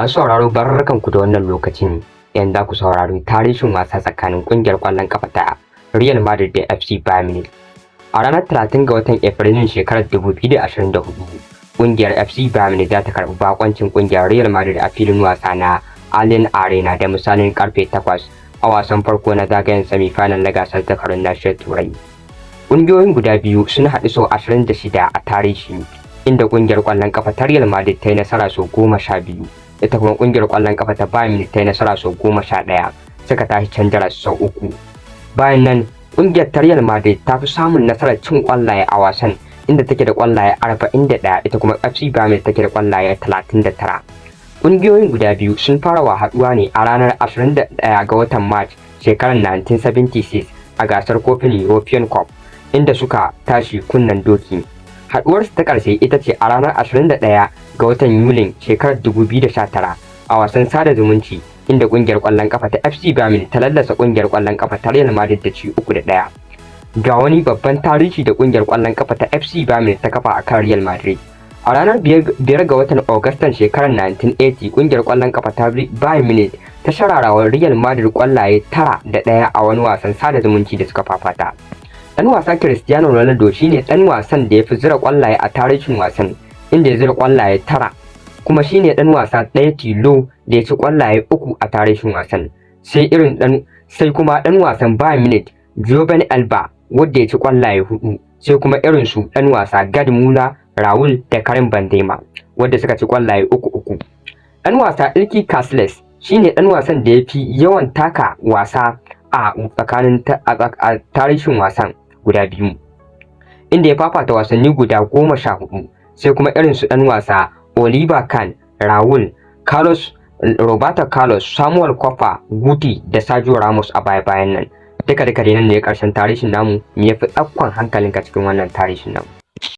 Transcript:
Masu sauraro barkanku da wannan lokacin, yanda ku saurari tarihin wasa tsakanin kungiyar kwallon kafa ta Real Madrid da FC Bayern Munich. A ranar 30 ga watan Afrilun shekarar 2024, kungiyar FC Bayern Munich za ta karbi bakoncin kungiyar Real Madrid a filin wasa na Allianz Arena da misalin karfe 8 a wasan farko na zagayen semi-final na gasar zakarun nahiyar Turai. Kungiyoyin guda biyu sun haɗu sau 26 a tarihi, inda kungiyar kwallon kafa ta Real Madrid ta yi nasara sau 12. Ita kuma kungiyar kwallon kafa ta Bayern Munich ta yi nasara sau 11, suka tashi canjara sau 3. Bayan nan, kungiyar ta Real Madrid ta fi samun nasarar cin kwallaye a wasan, inda take da kwallaye 41, ita kuma FC Bayern Munich take da kwallaye 39. Kungiyoyin guda biyu sun fara haɗuwa ne a ranar 21 ga watan March shekarar 1976 a gasar kofin European Cup, inda suka tashi kunnen doki. Haɗuwarsu ta ƙarshe ita ce a ranar 21 ga watan Yulin shekarar 2019 a wasan sada zumunci, inda ƙungiyar ƙwallon ƙafa ta FC Bayern Munich ta lallasa ƙungiyar ƙwallon ƙafa ta Real Madrid da ci 3-1. Ga wani babban tarihi da ƙungiyar ƙwallon ƙafa ta FC Bayern Munich ta kafa a kan Real Madrid. A ranar 5 ga watan Agustan shekarar 1980, ƙungiyar ƙwallon ƙafa ta Bayern Munich ta shararawa Real Madrid ƙwallaye 9-1 a wani wasan sada zumunci da suka fafata. Dan wasa Cristiano Ronaldo shine dan wasan da ya fi zira kwallaye a tarihin wasan, inda ya zira kwallaye 9, kuma shine dan wasa ɗaya tilo da ya ci kwallaye 3 a tarihin wasan. Sai kuma dan wasan Bayern Munich Germain wanda ya ci kwallaye 4, sai kuma irin su dan wasa Gerd Müller, Raul da Karim Benzema wanda suka ci kwallaye 3. Dan wasa Ilkay Casillas shine dan wasan da ya fi yawan taka wasa a tsakanin tarihin wasan guda biyu, inda ya fafata wasanni guda 14, sai kuma irin su dan wasa Oliver Kahn, Raul, Roberto Carlos, Samuel Kofa, Guti da Sergio Ramos a baya-bayan nan. Duka nan ne karshen tarihin namu, me yafi ɗaukan hankalinka cikin wannan tarihin namu?